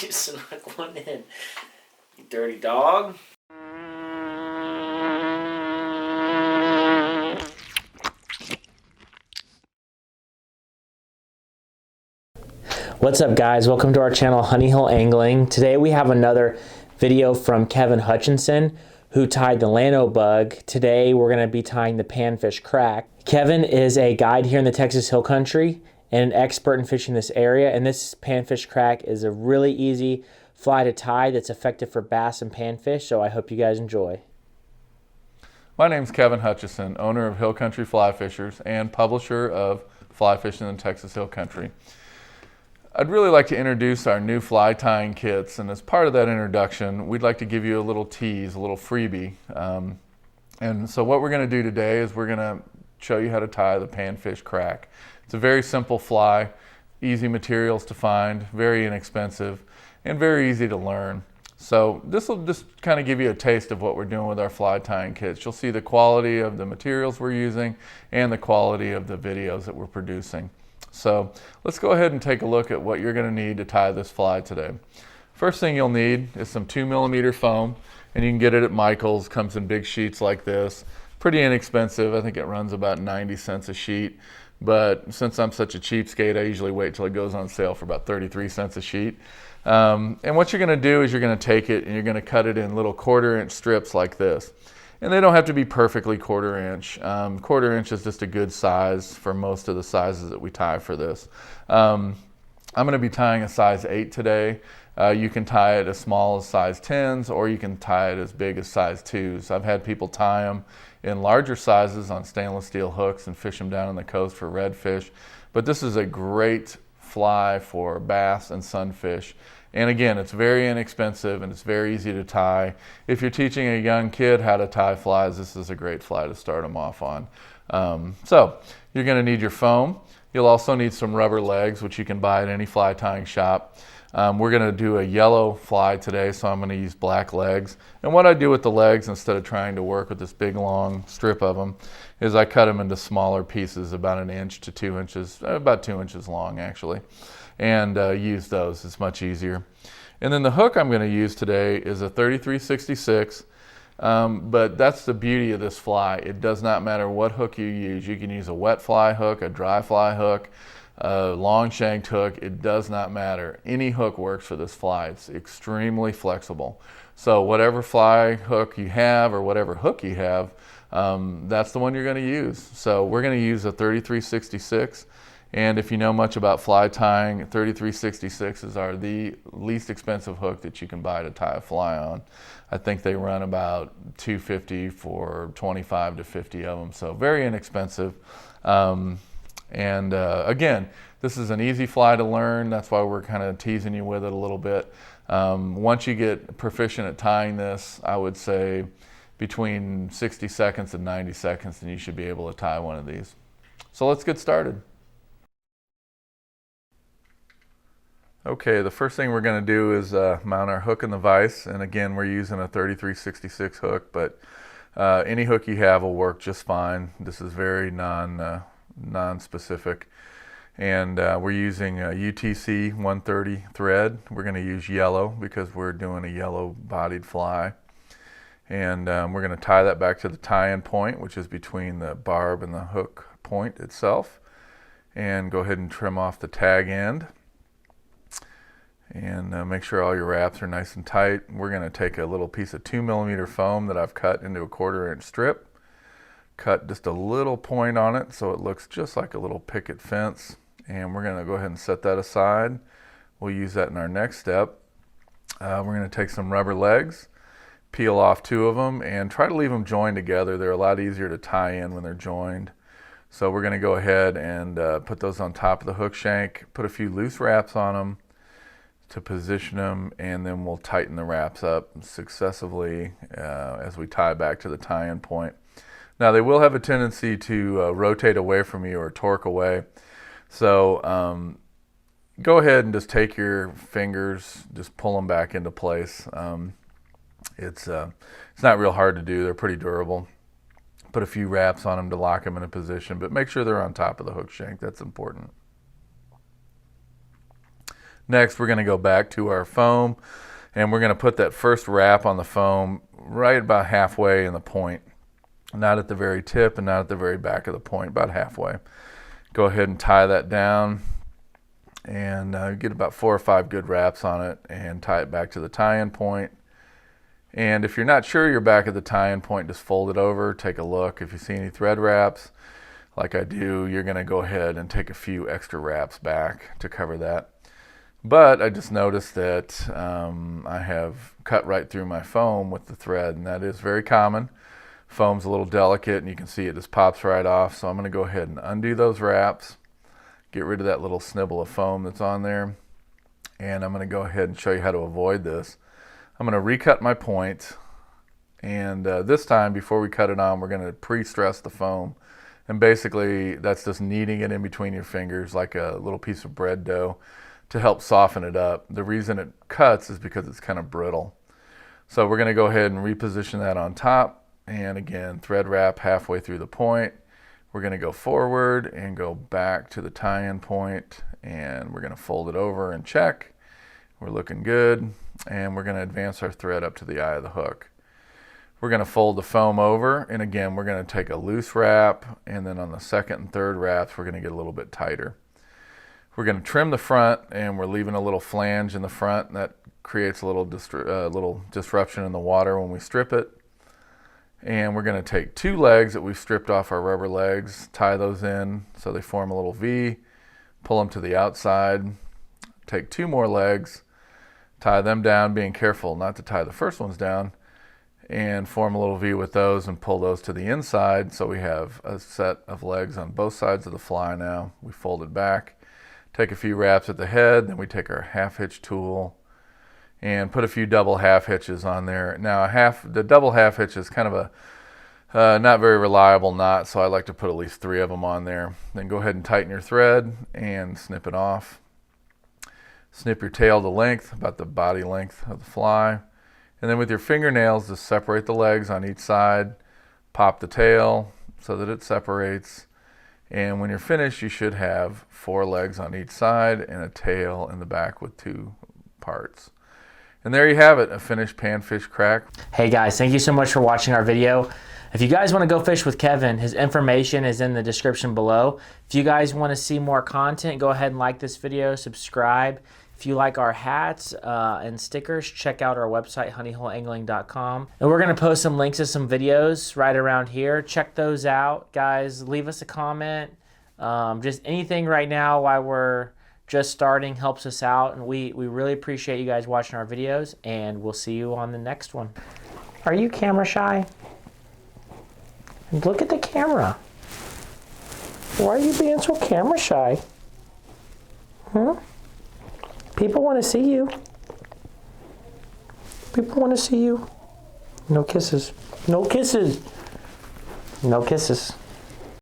You snuck one in, you dirty dog. What's up, guys? Welcome to our channel, Honey Hole Angling. Today we have another video from Kevin Hutchison, who tied the Lano bug. Today we're going to be tying the Panfish Crack. Kevin is a guide here in the Texas Hill Country and an expert in fishing this area, and this Panfish Crack is a really easy fly to tie that's effective for bass and panfish, so I hope you guys enjoy. My name's Kevin Hutchison, owner of Hill Country Fly Fishers and publisher of Fly Fishing in the Texas Hill Country. I'd really like to introduce our new fly tying kits, and as part of that introduction, we'd like to give you a little tease, a little freebie. And so what we're going to do today is we're going to show you how to tie the Panfish Crack. It's a very simple fly, easy materials to find, very inexpensive, and very easy to learn. So this will just kind of give you a taste of what we're doing with our fly tying kits. You'll see the quality of the materials we're using and the quality of the videos that we're producing. So let's go ahead and take a look at what you're going to need to tie this fly today. First thing you'll need is some 2mm foam, and you can get it at Michael's. Comes in big sheets like this. Pretty inexpensive. I think it runs about 90 cents a sheet, but since I'm such a cheapskate, I usually wait till it goes on sale for about 33 cents a sheet. And what you're going to do is you're going to take it and you're going to cut it in little 1/4-inch strips like this. And they don't have to be perfectly 1/4-inch. 1/4-inch is just a good size for most of the sizes that we tie for this. I'm going to be tying a size 8 today. You can tie it as small as size 10s, or you can tie it as big as size 2s. I've had people tie them in larger sizes on stainless steel hooks and fish them down on the coast for redfish. But this is a great fly for bass and sunfish. And again, it's very inexpensive and it's very easy to tie. If you're teaching a young kid how to tie flies, this is a great fly to start them off on. So you're going to need your foam. You'll also need some rubber legs, which you can buy at any fly tying shop. We're going to do a yellow fly today, so I'm going to use black legs. And what I do with the legs, instead of trying to work with this big long strip of them, is I cut them into smaller pieces, about 1 inch to 2 inches, about 2 inches long actually, and use those. It's much easier. And then the hook I'm going to use today is a 3366, but that's the beauty of this fly. It does not matter what hook you use. You can use a wet fly hook, a dry fly hook, a long shanked hook. It does not matter. Any hook works for this fly. It's extremely flexible. So whatever fly hook you have or whatever hook you have, that's the one you're going to use. So we're going to use a 3366. And if you know much about fly tying, 3366s are the least expensive hook that you can buy to tie a fly on. I think they run about $250 for 25 to 50 of them, so very inexpensive. Again, this is an easy fly to learn. That's why we're kind of teasing you with it a little bit. Once you get proficient at tying this, I would say between 60 seconds and 90 seconds, and you should be able to tie one of these. So let's get started. Okay, the first thing we're going to do is mount our hook in the vise, and again we're using a 3366 hook, but any hook you have will work just fine. This is very non-specific, and we're using a UTC 130 thread. We're going to use yellow because we're doing a yellow bodied fly, and we're going to tie that back to the tie-in point, which is between the barb and the hook point itself, and go ahead and trim off the tag end. And make sure all your wraps are nice and tight. We're going to take a little piece of 2mm foam that I've cut into a 1/4-inch strip, cut just a little point on it so it looks just like a little picket fence, and we're going to go ahead and set that aside. We'll use that in our next step. We're going to take some rubber legs, peel off 2 of them, and try to leave them joined together. They're a lot easier to tie in when they're joined. So we're going to go ahead and put those on top of the hook shank, put a few loose wraps on them to position them, and then we'll tighten the wraps up successively as we tie back to the tie-in point. Now they will have a tendency to rotate away from you or torque away, so go ahead and just take your fingers, just pull them back into place. It's not real hard to do. They're pretty durable. Put a few wraps on them to lock them in a position, but make sure they're on top of the hook shank. That's important. Next, we're going to go back to our foam, and we're going to put that first wrap on the foam right about halfway in the point. Not at the very tip and not at the very back of the point, about halfway. Go ahead and tie that down and get about 4 or 5 good wraps on it and tie it back to the tie-in point. And if you're not sure you're back at the tie-in point, just fold it over, take a look. If you see any thread wraps, like I do, you're going to go ahead and take a few extra wraps back to cover that. But I just noticed that I have cut right through my foam with the thread, and that is very common. Foam's a little delicate, and you can see it just pops right off. So I'm going to go ahead and undo those wraps, get rid of that little snibble of foam that's on there, and I'm going to go ahead and show you how to avoid this. I'm going to recut my point, and this time, before we cut it on, we're going to pre-stress the foam. And basically, that's just kneading it in between your fingers like a little piece of bread dough to help soften it up. The reason it cuts is because it's kind of brittle. So we're going to go ahead and reposition that on top. And again, thread wrap halfway through the point. We're going to go forward and go back to the tie-in point, and we're going to fold it over and check. We're looking good, and we're going to advance our thread up to the eye of the hook. We're going to fold the foam over, and again, we're going to take a loose wrap, and then on the second and third wraps, we're going to get a little bit tighter. We're going to trim the front, and we're leaving a little flange in the front, and that creates a little disruption in the water when we strip it. And we're going to take 2 legs that we've stripped off our rubber legs, tie those in so they form a little V, pull them to the outside, take 2 more legs, tie them down, being careful not to tie the first ones down, and form a little V with those and pull those to the inside. So we have a set of legs on both sides of the fly now. We fold it back, take a few wraps at the head, then we take our half hitch tool and put a few double half hitches on there. Now the double half hitch is kind of a not very reliable knot, so I like to put at least 3 of them on there. Then go ahead and tighten your thread and snip it off. Snip your tail to length, about the body length of the fly. And then with your fingernails, just separate the legs on each side, pop the tail so that it separates. And when you're finished, you should have 4 legs on each side and a tail in the back with 2 parts. And there you have it, a finished panfish crack. Hey guys, thank you so much for watching our video. If you guys want to go fish with Kevin, his information is in the description below. If you guys want to see more content, go ahead and like this video, subscribe. If you like our hats and stickers, check out our website, honeyholeangling.com. And we're going to post some links to some videos right around here. Check those out, guys. Leave us a comment. Just anything right now while we're just starting helps us out. And we really appreciate you guys watching our videos, and we'll see you on the next one. Are you camera shy? Look at the camera. Why are you being so camera shy? Huh? People want to see you. People want to see you. No kisses. No kisses. No kisses.